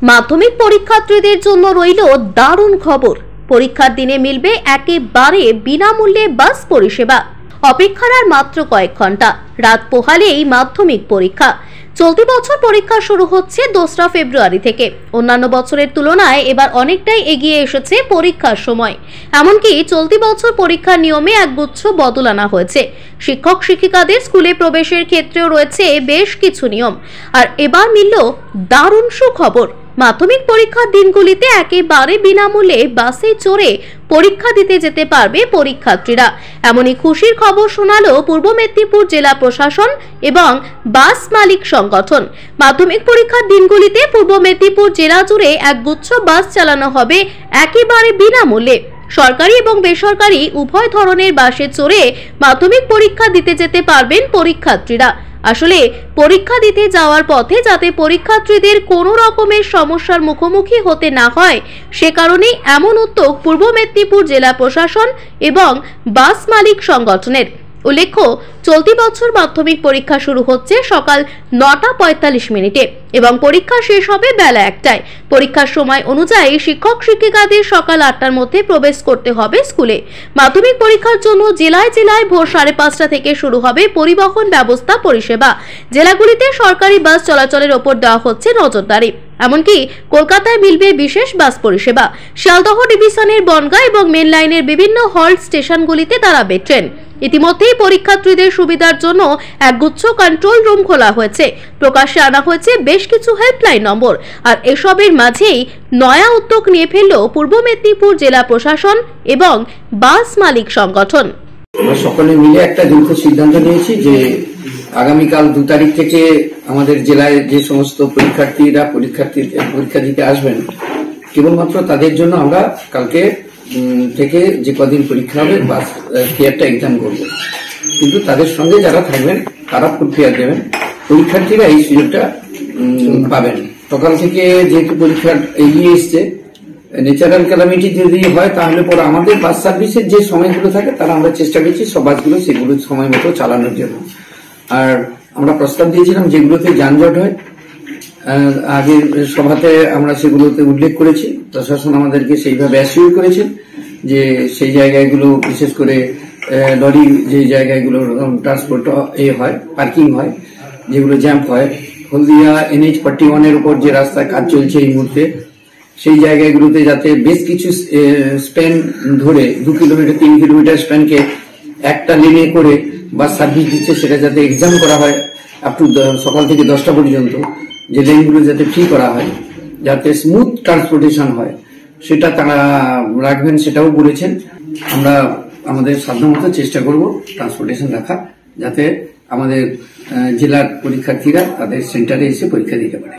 মাধ্যমিক পরীক্ষার্থীদের জন্য রইল দারুণ খবর। পরীক্ষার দিনে মিলবে একেবারে বিনামূল্যে বাস পরিষেবা। অপেক্ষার আর মাত্র কয়েক ঘন্টা, রাত পোহালেই মাধ্যমিক পরীক্ষা। চলতি বছর পরীক্ষা শুরু হচ্ছে 2রা ফেব্রুয়ারি থেকে। অন্যান্য বছরের তুলনায় এবার অনেকটাই এগিয়ে এসেছে পরীক্ষার সময়। এমনকি চলতি বছর পরীক্ষার নিয়মে একগুচ্ছ বদল আনা হয়েছে। শিক্ষক শিক্ষিকাদের স্কুলে প্রবেশের ক্ষেত্রেও রয়েছে বেশ কিছু নিয়ম। আর এবার মিলল দারুণ সুখবর। মাধ্যমিক পরীক্ষার দিনগুলিতে একেবারে বিনামূল্যে বাসে চড়ে পরীক্ষা দিতে যেতে পারবে পরীক্ষার্থীরা। এমনই খুশির খবর শোনালো পূর্ব মেদিনীপুর জেলা প্রশাসন এবং বাস মালিক সংগঠন। মাধ্যমিক পরীক্ষার দিনগুলিতে পূর্ব মেদিনীপুর জেলা জুড়ে একগুচ্ছ বাস চালানো হবে একেবারে বিনামূল্যে। সরকারি এবং বেসরকারি উভয় ধরনের বাসে চড়ে মাধ্যমিক পরীক্ষা দিতে যেতে পারবেন পরীক্ষার্থীরা। আসলে পরীক্ষা দিতে যাওয়ার পথে যাতে পরীক্ষার্থীদের কোনো রকমের সমস্যার মুখোমুখি হতে না হয়, সে কারণেই এমন উদ্যোগ পূর্ব মেদিনীপুর জেলা প্রশাসন এবং বাস মালিক সংগঠনের। উল্লেখ্য, চলতি বছর মাধ্যমিক পরীক্ষা শুরু হচ্ছে সকাল 9:45 এবং পরীক্ষা শেষ হবে বেলা 1টায়। পরীক্ষার সময় অনুযায়ী শিক্ষক শিক্ষিকাদের সকাল 8টার মধ্যে প্রবেশ করতে হবে স্কুলে। মাধ্যমিক পরীক্ষার জন্য জেলায় জেলায় ভোর 5:30 থেকে শুরু হবে পরিবহন ব্যবস্থা পরিষেবা। জেলাগুলিতে সরকারি বাস চলাচলের ওপর দেওয়া হচ্ছে নজরদারি। এমনকি কলকাতায় মিলবে বিশেষ বাস পরিষেবা। শিয়ালদহ ডিভিশনের বনগাঁ এবং মেন লাইনের বিভিন্ন হল্ট স্টেশনগুলিতে দাঁড়াবে ট্রেন। ইতিমধ্যেই পরীক্ষার্থীদের সুবিধার জন্য একগুচ্ছ কন্ট্রোল রুম খোলা হয়েছে। প্রকাশ্যে আনা হয়েছে বেশ কিছু হেল্পলাইন নম্বর। আর এসবের মাঝেই নয়া উদ্যোগ নিয়ে ফেলল পূর্ব মেদিনীপুর জেলা প্রশাসন এবং বাস মালিক সংগঠন। আমরা সকলে মিলে একটা দ্রুত সিদ্ধান্ত নিয়েছি যে আগামীকাল 2 তারিখ থেকে আমাদের জেলায় যে সমস্ত পরীক্ষা দিতে আসবেন, কেবলমাত্র তাদের জন্য আমরা কালকে থেকে যে কদিন পরীক্ষা হবে বাস ফেয়ারটা এক্সাম করব। কিন্তু তাদের সঙ্গে যারা থাকবেন তারা ফুল ফেয়ার দেবেন। পরীক্ষার্থীরা এই সুযোগটা পাবেন। সকাল থেকে যেহেতু পরীক্ষা এগিয়ে এসছে, ন্যাচারাল ক্যালামিটি যদি হয় তাহলে পরে আমাদের বাস সার্ভিসের যে সময়গুলো থাকে তারা আমরা চেষ্টা করছি সব বাসগুলো সেগুলো সময় মতো চালানোর জন্য। আর আমরা প্রস্তাব দিয়েছিলাম যেগুলোতে যানজট হয়, আগের সভাতে আমরা সেগুলোতে উল্লেখ করেছি। প্রশাসন আমাদেরকে সেইভাবে অ্যাসিওর করেছেন যে সেই জায়গাগুলো, বিশেষ করে লরি যে জায়গাগুলো ট্রান্সপোর্ট হয়, পার্কিং হয়, যেগুলো জ্যাম্প হয়, হলদিয়া NH41 এর উপর যে রাস্তায় কাজ চলছে এই মুহূর্তে, সেই জায়গাগুলোতে যাতে বেশ কিছু স্প্যান ধরে 2 কিলোমিটার 3 কিলোমিটার স্প্যানকে একটা লেনে করে বাস সার্ভিস দিচ্ছে, সেটা যাতে এক্সাম করা হয় আপ টু সকাল থেকে 10টা পর্যন্ত। যে লেনগুলো যাতে ফ্রি করা হয়, যাতে স্মুথ ট্রান্সপোর্টেশন হয়, সেটা তারা রাখবেন, সেটাও বলেছেন। আমরা আমাদের সাধ্যমতো চেষ্টা করব ট্রান্সপোর্টেশন রাখা, যাতে আমাদের জেলার পরীক্ষার্থীরা তাদের সেন্টারে এসে পরীক্ষা দিতে পারে।